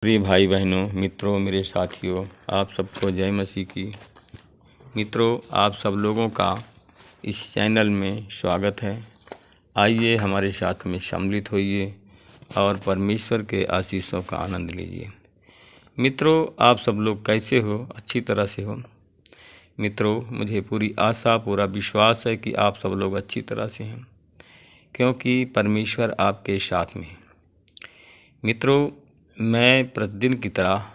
प्रिय भाई बहनों, मित्रों, मेरे साथियों, आप सबको जय मसीह की। मित्रों, आप सब लोगों का इस चैनल में स्वागत है। आइए हमारे साथ में सम्मिलित होइए और परमेश्वर के आशीषों का आनंद लीजिए। मित्रों, आप सब लोग कैसे हो? अच्छी तरह से हो। मित्रों, मुझे पूरी आशा, पूरा विश्वास है कि आप सब लोग अच्छी तरह से हैं, क्योंकि परमेश्वर आपके साथ में है। मित्रों, मैं प्रतिदिन की तरह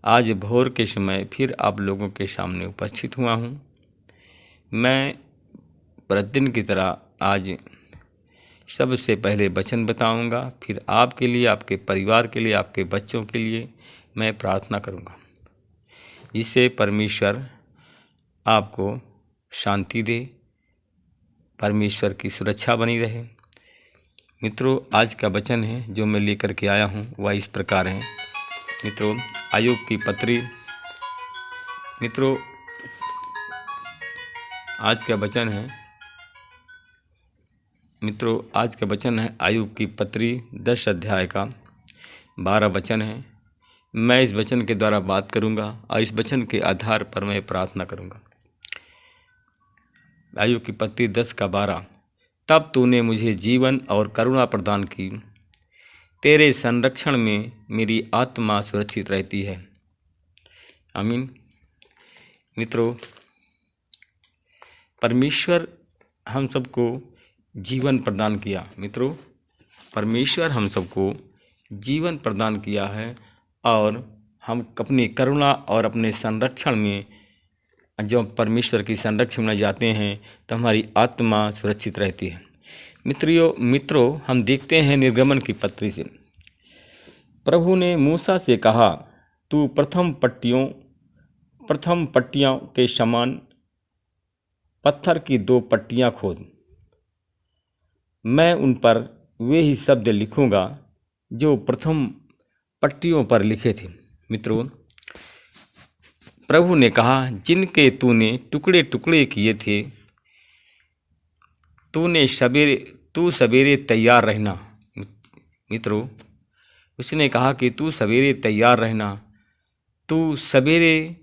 आज भोर के समय फिर आप लोगों के सामने उपस्थित हुआ हूँ। मैं प्रतिदिन की तरह आज सबसे पहले वचन बताऊंगा, फिर आपके लिए, आपके परिवार के लिए, आपके बच्चों के लिए मैं प्रार्थना करूंगा, जिससे परमेश्वर आपको शांति दे, परमेश्वर की सुरक्षा बनी रहे। मित्रों, आज का वचन है जो मैं लेकर के आया हूँ वह इस प्रकार है। मित्रों, आयुब की पत्री। मित्रों, आज का वचन है आयुब की पत्री 10 अध्याय का 12 वचन है। मैं इस वचन के द्वारा बात करूंगा और इस वचन के आधार पर मैं प्रार्थना करूंगा। आयुब की पत्री 10 का 12। तब तूने मुझे जीवन और करुणा प्रदान की, तेरे संरक्षण में मेरी आत्मा सुरक्षित रहती है। आमीन। मित्रों, परमेश्वर हम सबको जीवन प्रदान किया। मित्रों, परमेश्वर हम सबको जीवन प्रदान किया है और हम अपनी करुणा और अपने संरक्षण में, जब परमेश्वर की संरक्षण में जाते हैं तो हमारी आत्मा सुरक्षित रहती है। मित्रों, हम देखते हैं निर्गमन की पत्री से, प्रभु ने मूसा से कहा, तू प्रथम पट्टियों के समान पत्थर की 2 पट्टियां खोद। मैं उन पर वे ही शब्द लिखूंगा जो प्रथम पट्टियों पर लिखे थे। मित्रों, प्रभु ने कहा, जिनके तूने टुकड़े टुकड़े किए थे, तू सवेरे तैयार रहना। मित्रों, उसने कहा कि तू सवेरे तैयार रहना। तू सवेरे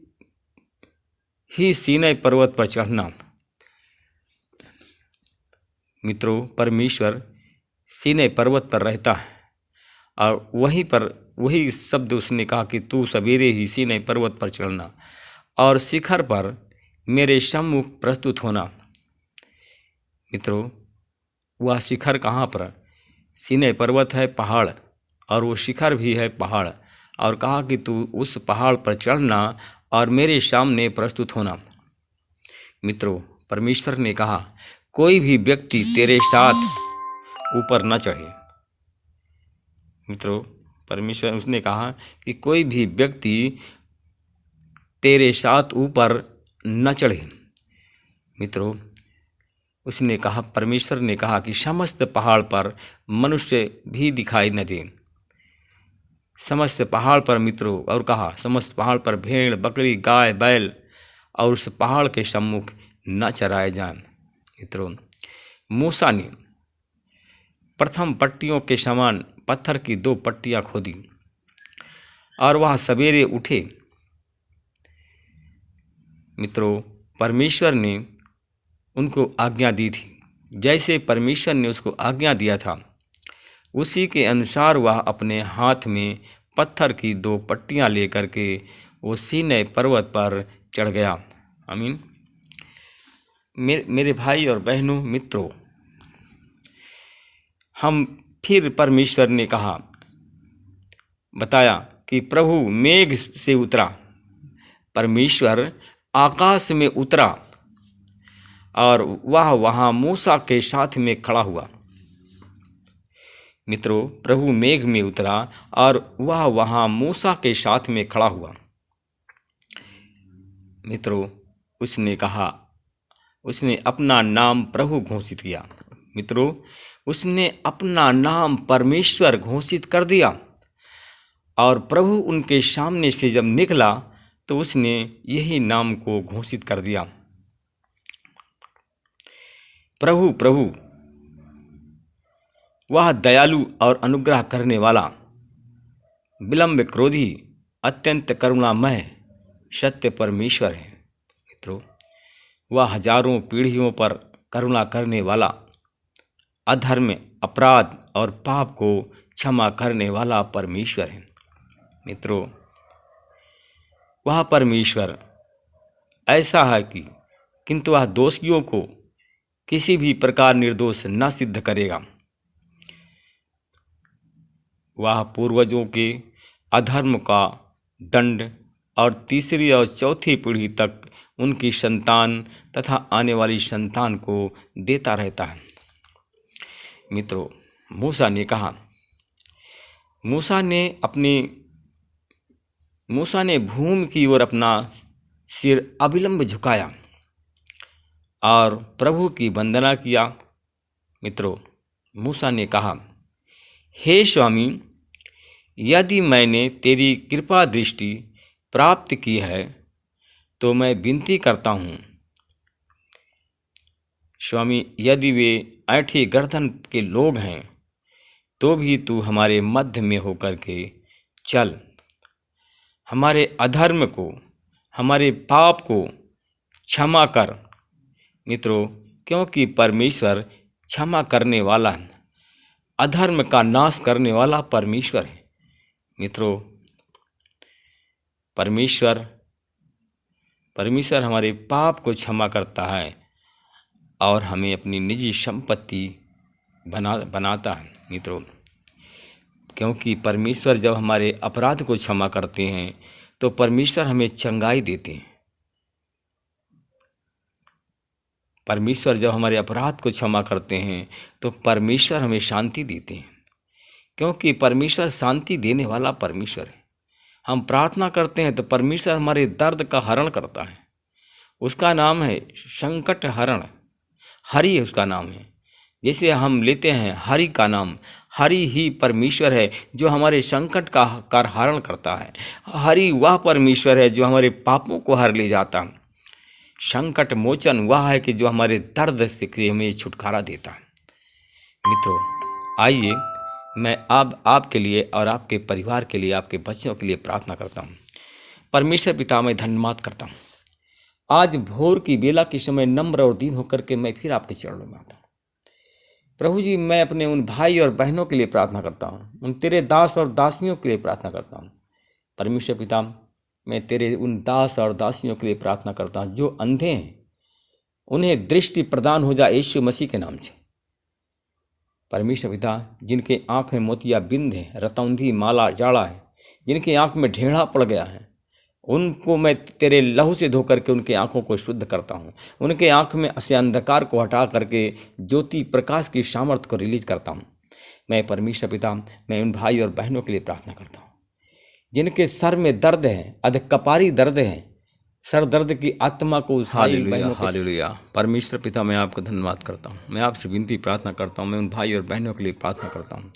ही सीनै पर्वत पर चढ़ना। मित्रों, परमेश्वर सीनै पर्वत पर रहता है और वही शब्द उसने कहा कि तू सवेरे ही सीनै पर्वत पर चढ़ना और शिखर पर मेरे सम्मुख प्रस्तुत होना। मित्रों, वह शिखर कहाँ पर? सीनै पर्वत है, पहाड़, और वो शिखर भी है, पहाड़। और कहा कि तू उस पहाड़ पर चढ़ना और मेरे सामने प्रस्तुत होना। मित्रों, परमेश्वर ने कहा, कोई भी व्यक्ति तेरे साथ ऊपर न चढ़े। मित्रों, परमेश्वर उसने कहा कि कोई भी व्यक्ति तेरे साथ ऊपर न चढ़े। मित्रों, उसने कहा, परमेश्वर ने कहा कि समस्त पहाड़ पर मनुष्य भी दिखाई न दे। समस्त पहाड़ पर, मित्रों, और कहा समस्त पहाड़ पर भेड़, बकरी, गाय, बैल और उस पहाड़ के सम्मुख न चराए जाएं। मित्रों, मूसा ने प्रथम पट्टियों के समान पत्थर की 2 पट्टियां खोदी और वह सवेरे उठे। मित्रों, परमेश्वर ने उनको आज्ञा दी थी। जैसे परमेश्वर ने उसको आज्ञा दिया था, उसी के अनुसार वह अपने हाथ में पत्थर की 2 पट्टियां लेकर के वो सीनै पर्वत पर चढ़ गया। आमीन। मेरे भाई और बहनों, मित्रों, हम फिर परमेश्वर ने कहा, बताया कि प्रभु मेघ से उतरा। परमेश्वर आकाश में उतरा और वह वहाँ मूसा के साथ में खड़ा हुआ। मित्रों, प्रभु मेघ में उतरा और वह वहाँ मूसा के साथ में खड़ा हुआ। मित्रों, उसने अपना नाम प्रभु घोषित किया। मित्रों, उसने अपना नाम परमेश्वर घोषित कर दिया और प्रभु उनके सामने से जब निकला तो उसने यही नाम को घोषित कर दिया, प्रभु प्रभु। वह दयालु और अनुग्रह करने वाला, विलंब क्रोधी, अत्यंत करुणामय सत्य परमेश्वर है। मित्रों, वह हजारों पीढ़ियों पर करुणा करने वाला, अधर्म, अपराध और पाप को क्षमा करने वाला परमेश्वर है। मित्रों, वह परमेश्वर ऐसा है कि किंतु वह दोषियों को किसी भी प्रकार निर्दोष न सिद्ध करेगा। वह पूर्वजों के अधर्म का दंड और तीसरी और चौथी पीढ़ी तक उनकी संतान तथा आने वाली संतान को देता रहता है। मित्रों, मूसा ने कहा, मूसा ने भूमि की ओर अपना सिर अविलंब झुकाया और प्रभु की वंदना किया। मित्रों, मूसा ने कहा, हे स्वामी, यदि मैंने तेरी कृपा दृष्टि प्राप्त की है तो मैं विनती करता हूँ, स्वामी, यदि वे ऐंठी गर्दन के लोग हैं तो भी तू हमारे मध्य में होकर के चल, हमारे अधर्म को, हमारे पाप को क्षमा कर। मित्रों, क्योंकि परमेश्वर क्षमा करने वाला है, अधर्म का नाश करने वाला परमेश्वर है। मित्रों, परमेश्वर हमारे पाप को क्षमा करता है और हमें अपनी निजी संपत्ति बनाता है। मित्रों, क्योंकि परमेश्वर जब हमारे अपराध को क्षमा करते हैं तो परमेश्वर हमें चंगाई देते हैं। परमेश्वर जब हमारे अपराध को क्षमा करते हैं तो परमेश्वर हमें शांति देते हैं, क्योंकि परमेश्वर शांति देने वाला परमेश्वर है। हम प्रार्थना करते हैं तो परमेश्वर हमारे दर्द का हरण करता है। उसका नाम है संकट हरण, हरि उसका नाम है। जैसे हम लेते हैं हरि का नाम, हरि ही परमेश्वर है जो हमारे संकट का हरण करता है। हरि वह परमेश्वर है जो हमारे पापों को हर ले जाता है। संकट मोचन वह है कि जो हमारे दर्द से हमें छुटकारा देता है। मित्रों, आइए मैं आपके लिए और आपके परिवार के लिए, आपके बच्चों के लिए प्रार्थना करता हूँ। परमेश्वर पिता, मैं धन्यवाद करता हूँ। आज भोर की बेला के समय नम्र और दीन होकर के मैं फिर आपके चरणों में आता हूँ। प्रभु जी, मैं अपने उन भाई और बहनों के लिए प्रार्थना करता हूँ, उन तेरे दास और दासियों के लिए प्रार्थना करता हूँ। परमेश्वर पिता, मैं तेरे उन दास और दासियों के लिए प्रार्थना करता हूँ जो अंधे हैं, उन्हें दृष्टि प्रदान हो जाए यीशु मसीह के नाम से। परमेश्वर पिता, जिनके आँख में मोतिया बिंद है, रतौंधी माला जाड़ा है, जिनके आँख में ढेढ़ा पड़ गया है, उनको मैं तेरे लहू से धो करके उनके आँखों को शुद्ध करता हूँ। उनके आँख में से अंधकार को हटा करके ज्योति प्रकाश की सामर्थ्य को रिलीज करता हूँ। मैं परमेश्वर पिता, मैं उन भाई और बहनों के लिए प्रार्थना करता हूँ जिनके सर में दर्द है, अधकपारी दर्द है, सर दर्द की आत्मा को हालेलुया। परमेश्वर पिता, मैं आपका धन्यवाद करता हूँ। मैं आपसे विनती प्रार्थना करता हूँ, मैं उन भाई और बहनों के लिए प्रार्थना करता हूँ।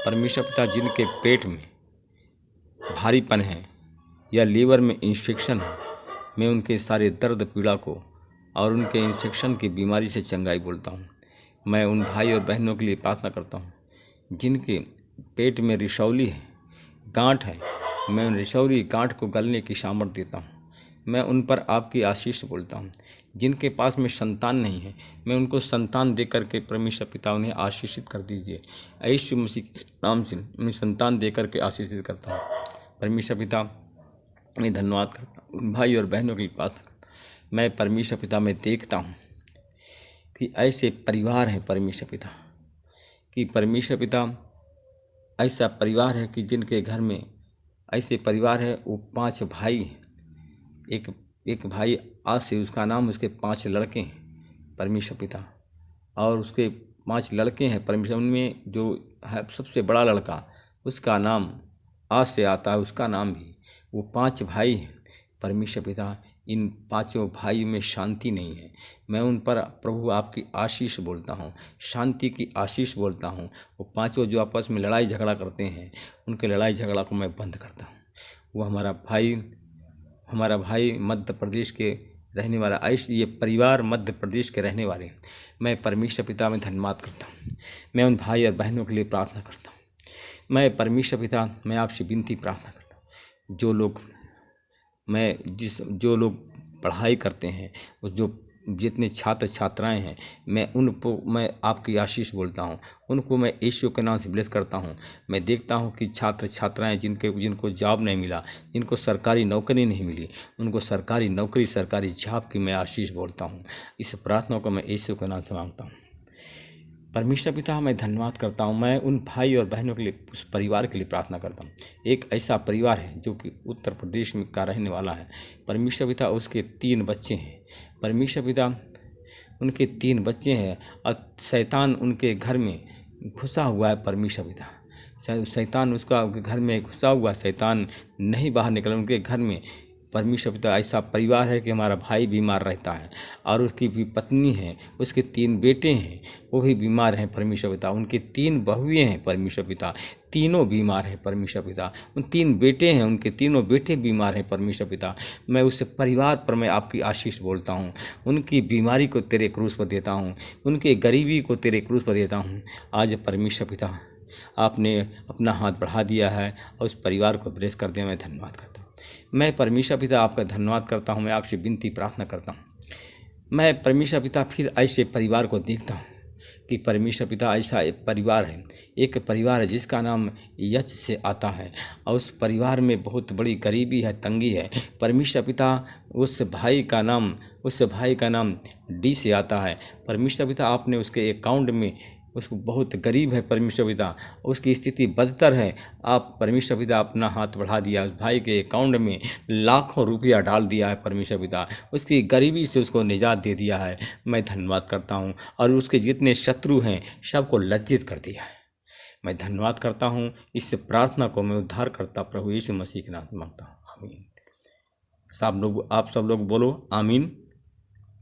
परमेश्वर पिता, जिनके पेट में भारीपन है या लीवर में इन्फेक्शन है, मैं उनके सारे दर्द पीड़ा को और उनके इन्फेक्शन की बीमारी से चंगाई बोलता हूँ। मैं उन भाई और बहनों के लिए प्रार्थना करता हूँ जिनके पेट में रिसौली है, गांठ है, मैं उन रिसौली गांठ को गलने की सामर्थ्य देता हूँ। मैं उन पर आपकी आशीष बोलता हूँ। जिनके पास में संतान नहीं है, मैं उनको संतान दे करके परमेश्वर पिता उन्हें आशीषित कर दीजिए। यीशु मसीह के नाम से मैं संतान दे करके आशीषित करता हूँ। परमेश्वर पिता, मैं धन्यवाद करता हूँ उन भाई और बहनों की प्रार्थना करता हूँ। मैं परमेश्वर पिता में देखता हूँ कि ऐसे परिवार हैं परमेश्वर पिता, कि परमेश्वर पिता ऐसा परिवार है कि जिनके घर में ऐसे परिवार है, वो 5 भाई हैं। एक भाई आज से उसका नाम, उसके 5 लड़के हैं परमेश्वर पिता, और उसके 5 लड़के हैं परमेश्वर। उनमें जो है सबसे बड़ा लड़का, उसका नाम आज से आता है, उसका नाम भी। वो 5 भाई हैं परमेश्वर पिता। इन 5 भाई में शांति नहीं है। मैं उन पर प्रभु आपकी आशीष बोलता हूँ, शांति की आशीष बोलता हूँ। वो 5 जो आपस में लड़ाई झगड़ा करते हैं, उनके लड़ाई झगड़ा को मैं बंद करता हूँ। वो हमारा भाई मध्य प्रदेश के रहने वाला, ऐसे ये परिवार मध्य प्रदेश के रहने वाले मैं परमेश्वर पिता में धन्यवाद करता हूँ। मैं उन भाई और बहनों के लिए प्रार्थना करता हूँ। मैं परमेश्वर पिता, मैं आपसे विनती प्रार्थना करता हूँ, जो लोग पढ़ाई करते हैं, जो जितने छात्र छात्राएं हैं, मैं आपकी आशीष बोलता हूँ, उनको मैं यीशु के नाम से ब्लेस करता हूँ। मैं देखता हूँ कि छात्र छात्राएं जिनको जॉब नहीं मिला, जिनको सरकारी नौकरी नहीं मिली, उनको सरकारी नौकरी, सरकारी जॉब की मैं आशीष बोलता हूँ। इस प्रार्थना को मैं यीशु के नाम से मांगता हूँ। परमेश्वर पिता, मैं धन्यवाद करता हूँ। मैं उन भाई और बहनों के लिए, उस परिवार के लिए प्रार्थना करता हूँ। एक ऐसा परिवार है जो कि उत्तर प्रदेश में का रहने वाला है। परमेश्वर पिता, उसके 3 बच्चे हैं। परमेश्वर पिता, उनके 3 बच्चे हैं और शैतान उनके घर में घुसा हुआ है। परमेश्वर पिता, शैतान उसका घर में घुसा हुआ, शैतान नहीं बाहर निकला उनके घर में। परमेश्वर पिता, ऐसा परिवार है कि हमारा भाई बीमार रहता है और उसकी भी पत्नी है, उसके 3 बेटे हैं, वो भी बीमार हैं। परमेश्वर पिता, उनके 3 बहुएं हैं। परमेश्वर पिता, तीनों बीमार हैं। परमेश्वर पिता, उन 3 बेटे हैं, उनके तीनों बेटे बीमार हैं। परमेश्वर पिता, मैं उस परिवार पर मैं आपकी आशीष बोलता हूँ। उनकी बीमारी को तेरे क्रूस पर देता हूँ, उनके गरीबी को तेरे क्रूस पर देता हूँ। आज परमेश्वर पिता, आपने अपना हाथ बढ़ा दिया है और उस परिवार को ब्लेस कर दिया। मैं धन्यवाद करता हूँ। मैं परमेश्वर पिता आपका धन्यवाद करता हूँ। मैं आपसे विनती प्रार्थना करता हूँ। मैं परमेश्वर पिता फिर ऐसे परिवार को देखता हूँ कि परमेश्वर पिता, ऐसा एक परिवार है जिसका नाम यच से आता है और उस परिवार में बहुत बड़ी गरीबी है, तंगी है। परमेश्वर पिता, उस भाई का नाम डी से आता है। परमेश्वर पिता, आपने उसके अकाउंट में, उसको बहुत गरीब है परमेश्वर पिता, उसकी स्थिति बदतर है। आप परमेश्वर पिता अपना हाथ बढ़ा दिया, उस भाई के अकाउंट में लाखों रुपया डाल दिया है। परमेश्वर पिता, उसकी गरीबी से उसको निजात दे दिया है। मैं धन्यवाद करता हूँ और उसके जितने शत्रु हैं सबको लज्जित कर दिया है। मैं धन्यवाद करता हूँ। इस प्रार्थना को मैं उद्धार करता प्रभु यीशु मसीह के नाम से मांगता हूँ, आमीन। आप सब लोग बोलो आमीन।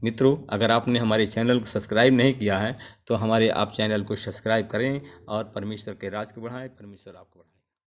मित्रों, अगर आपने हमारे चैनल को सब्सक्राइब नहीं किया है तो आप चैनल को सब्सक्राइब करें और परमेश्वर के राज को बढ़ाएं। परमेश्वर आपको बढ़ाएं।